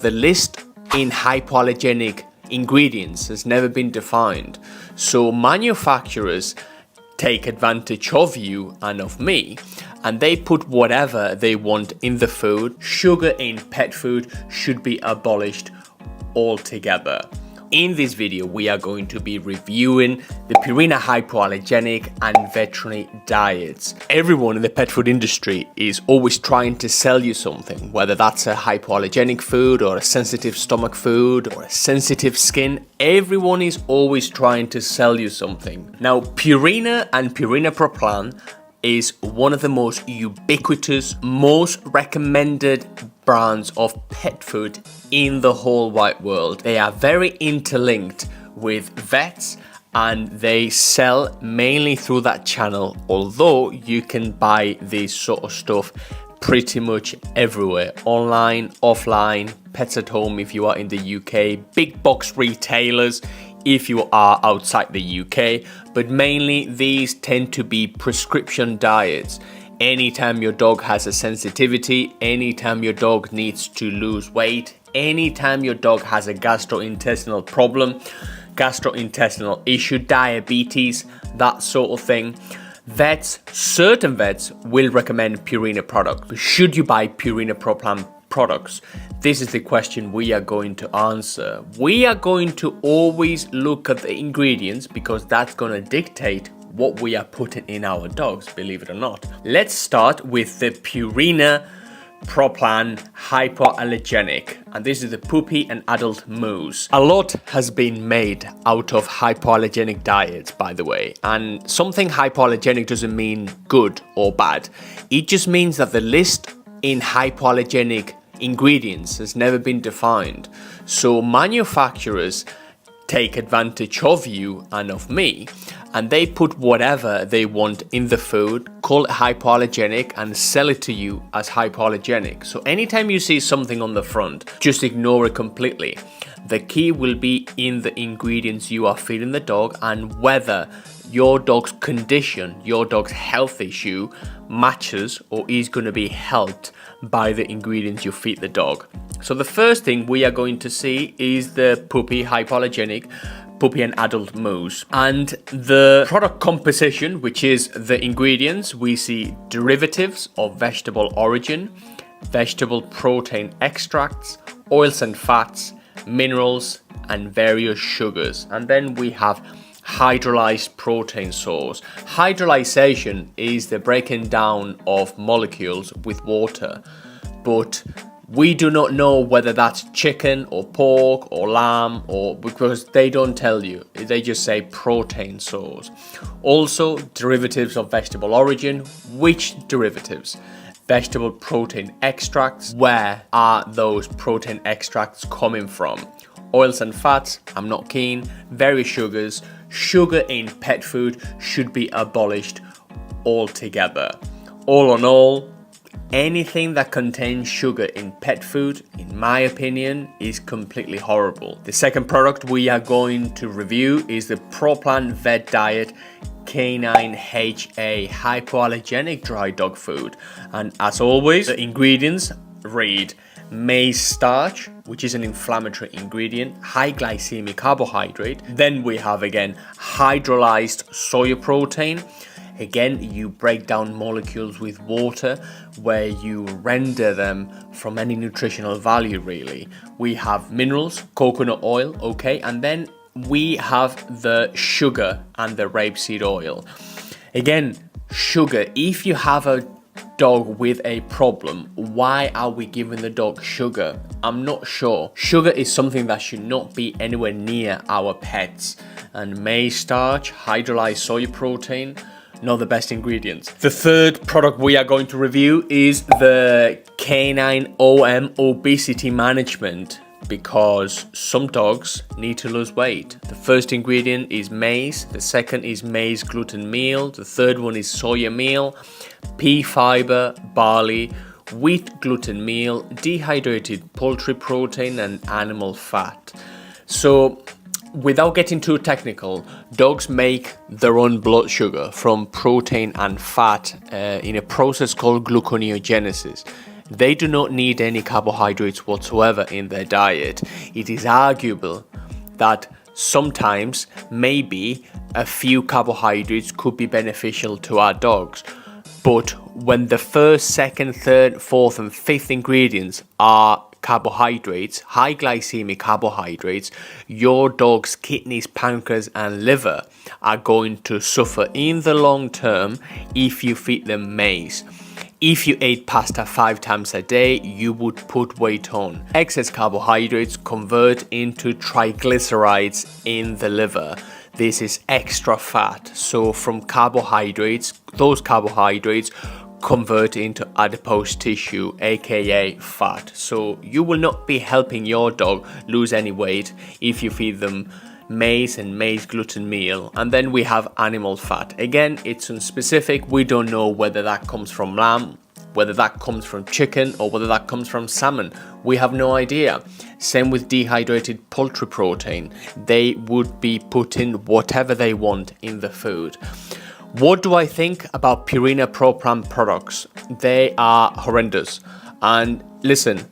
the list in hypoallergenic ingredients has never been defined. So manufacturers take advantage of you and of me, and they put whatever they want in the food. Sugar in pet food should be abolished altogether. In this video, we are going to be reviewing the Purina Hypoallergenic and veterinary diets. Everyone in the pet food industry is always trying to sell you something, whether that's a hypoallergenic food or a sensitive stomach food or a sensitive skin. Everyone is always trying to sell you something. Now, Purina and Purina Pro Plan is one of the most ubiquitous, most recommended brands of pet food in the whole wide world. They are very interlinked with vets and they sell mainly through that channel, although you can buy this sort of stuff pretty much everywhere, online, offline, pets at home if you are in the UK, big box retailers if you are outside the UK, but mainly these tend to be prescription diets. Anytime your dog has a sensitivity, anytime your dog needs to lose weight, anytime your dog has a gastrointestinal problem, gastrointestinal issue, diabetes, that sort of thing, certain vets will recommend Purina products. Should you buy Purina Pro Plan products? This is the question we are going to answer. We are going to always look at the ingredients because that's going to dictate what we are putting in our dogs, believe it or not. Let's start with the Purina Pro Plan Hypoallergenic, and this is the puppy and adult mousse. A lot has been made out of hypoallergenic diets, by the way, and something hypoallergenic doesn't mean good or bad. It just means that the list in hypoallergenic ingredients has never been defined. So manufacturers take advantage of you and of me, and they put whatever they want in the food, call it hypoallergenic, and sell it to you as hypoallergenic. So anytime you see something on the front, just ignore it completely. The key will be in the ingredients you are feeding the dog and whether your dog's condition, your dog's health issue matches or is going to be helped by the ingredients you feed the dog. So the first thing we are going to see is the puppy hypoallergenic puppy and adult mousse, and the product composition, which is the ingredients. We see derivatives of vegetable origin, vegetable protein extracts, oils and fats, minerals and various sugars, and then we have hydrolyzed protein source. Hydrolyzation is the breaking down of molecules with water, but we do not know whether that's chicken or pork or lamb, or because they don't tell you, they just say protein source. Also, derivatives of vegetable origin. Which derivatives? Vegetable protein extracts. Where are those protein extracts coming from? Oils and fats, I'm not keen. Various sugars. Sugar in pet food should be abolished altogether. All in all, anything that contains sugar in pet food, in my opinion, is completely horrible. The second product we are going to review is the Pro Plan Vet Diet Canine HA Hypoallergenic Dry Dog Food. And as always, the ingredients read maize starch, which is an inflammatory ingredient, high glycemic carbohydrate. Then we have again hydrolyzed soy protein. Again, you break down molecules with water where you render them from any nutritional value really. We have minerals, coconut oil, okay, and then we have the sugar and the rapeseed oil. Again, sugar, if you have a dog with a problem, why are we giving the dog sugar? I'm not sure. Sugar is something that should not be anywhere near our pets. And maize starch, hydrolyzed soy protein, not the best ingredients. The third product we are going to review is the Canine OM Obesity Management, because some dogs need to lose weight. The first ingredient is maize, the second is maize gluten meal, the third one is soya meal, pea fiber, barley, wheat gluten meal, dehydrated poultry protein and animal fat. So without getting too technical, dogs make their own blood sugar from protein and fat in a process called gluconeogenesis. They do not need any carbohydrates whatsoever in their diet. It is arguable that sometimes maybe a few carbohydrates could be beneficial to our dogs. But when the first, second, third, fourth and fifth ingredients are carbohydrates, high glycemic carbohydrates, your dog's kidneys, pancreas and liver are going to suffer in the long term if you feed them maize. If you ate pasta 5 times a day, you would put weight on. Excess carbohydrates convert into triglycerides in the liver. This is extra fat. So from carbohydrates, those carbohydrates convert into adipose tissue, aka fat. So you will not be helping your dog lose any weight if you feed them maize and maize gluten meal. And then we have animal fat. Again, it's unspecific. We don't know whether that comes from lamb, whether that comes from chicken, or whether that comes from salmon. We have no idea. Same with dehydrated poultry protein. They would be putting whatever they want in the food. What do I think about Purina Pro Plan products? They are horrendous. And listen,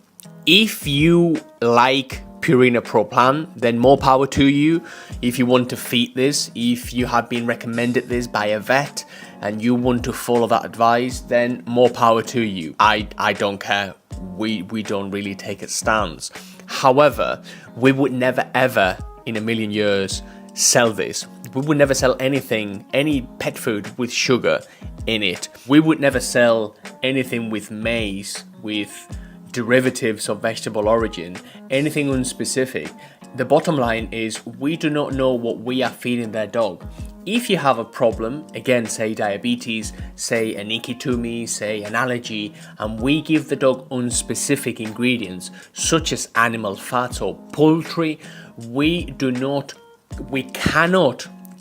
if you like Purina Pro Plan, then more power to you. If you want to feed this, if you have been recommended this by a vet and you want to follow that advice, then more power to you. I don't care. We don't really take a stance. However, we would never ever in a million years sell this. We would never sell anything, any pet food with sugar in it. We would never sell anything with maize, with derivatives of vegetable origin, anything unspecific. The bottom line is we do not know what we are feeding their dog. If you have a problem, again, say diabetes, say an icky tummy, say an allergy, and we give the dog unspecific ingredients such as animal fats or poultry, we cannot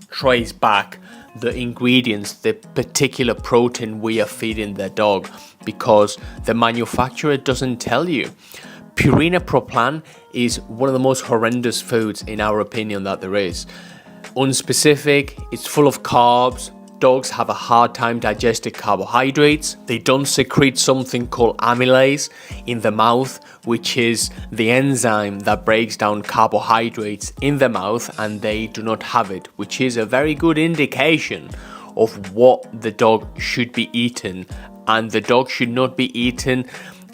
trace back the ingredients, the particular protein we are feeding their dog, because the manufacturer doesn't tell you. Purina Pro Plan is one of the most horrendous foods in our opinion that there is. Unspecific, it's full of carbs. Dogs have a hard time digesting carbohydrates. They don't secrete something called amylase in the mouth, which is the enzyme that breaks down carbohydrates in the mouth, and they do not have it, which is a very good indication of what the dog should be eating. And the dog should not be eating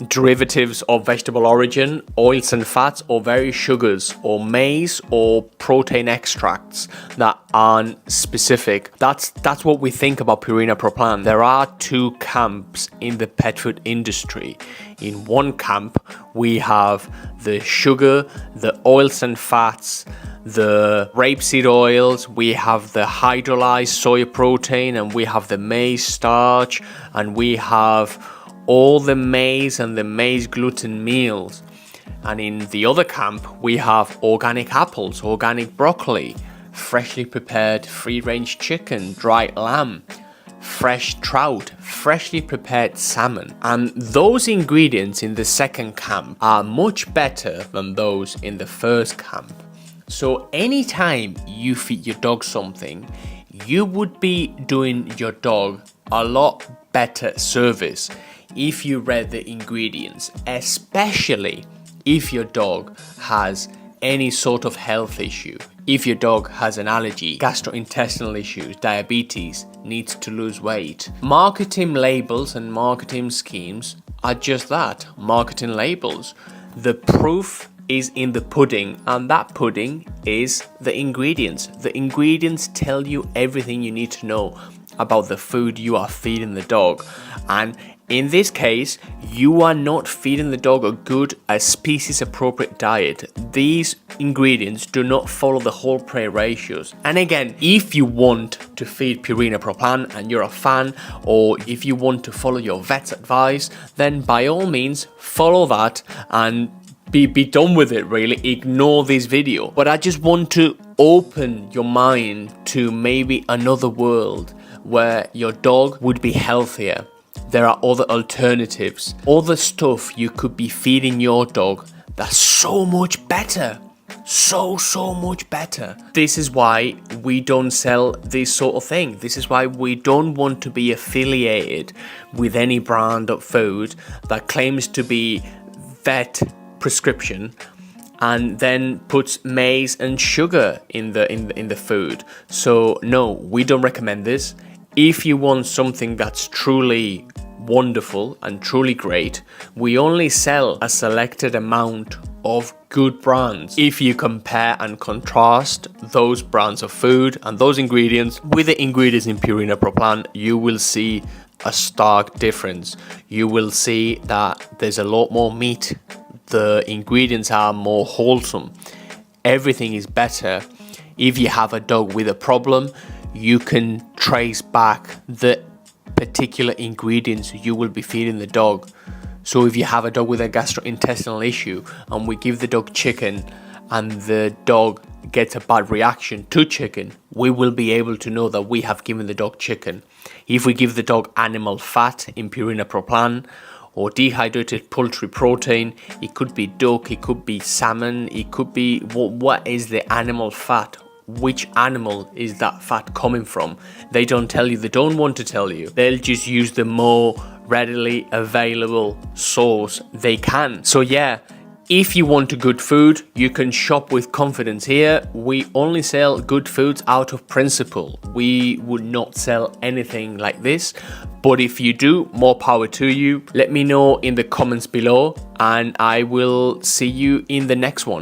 derivatives of vegetable origin, oils and fats, or various sugars, or maize, or protein extracts that aren't specific. That's what we think about Purina Pro Plan. There are two camps in the pet food industry. In one camp, we have the sugar, the oils and fats, the rapeseed oils, we have the hydrolyzed soy protein, and we have the maize starch, and we have all the maize and the maize gluten meals. And in the other camp, we have organic apples, organic broccoli, freshly prepared free-range chicken, dried lamb, fresh trout, freshly prepared salmon. And those ingredients in the second camp are much better than those in the first camp. So anytime you feed your dog something, you would be doing your dog a lot better service if you read the ingredients, especially if your dog has any sort of health issue. If your dog has an allergy, gastrointestinal issues, diabetes, needs to lose weight. Marketing labels and marketing schemes are just that, marketing labels. The proof is in the pudding, and that pudding is the ingredients. The ingredients tell you everything you need to know about the food you are feeding the dog. And in this case, you are not feeding the dog a species appropriate diet. These ingredients do not follow the whole prey ratios. And again, if you want to feed Purina Pro Plan and you're a fan, or if you want to follow your vet's advice, then by all means follow that and be done with it, really. Ignore this video. But I just want to open your mind to maybe another world where your dog would be healthier. There are other alternatives, other stuff you could be feeding your dog that's so much better So much better. This is why we don't sell this sort of thing. This is why we don't want to be affiliated with any brand of food that claims to be vet prescription and then puts maize and sugar in the food. So no, we don't recommend this. If you want something that's truly wonderful and truly great, we only sell a selected amount of good brands. If you compare and contrast those brands of food and those ingredients with the ingredients in Purina Pro Plan, you will see a stark difference. You will see that there's a lot more meat. The ingredients are more wholesome. Everything is better. If you have a dog with a problem, you can trace back the particular ingredients you will be feeding the dog. So if you have a dog with a gastrointestinal issue and we give the dog chicken and the dog gets a bad reaction to chicken, we will be able to know that we have given the dog chicken. If we give the dog animal fat in Purina Pro Plan or dehydrated poultry protein, it could be duck, it could be salmon, it could be what is the animal fat? Which animal is that fat coming from? They don't tell you, they don't want to tell you. They'll just use the more readily available source they can. So yeah, if you want a good food, you can shop with confidence here. We only sell good foods out of principle. We would not sell anything like this. But if you do, more power to you. Let me know in the comments below and I will see you in the next one.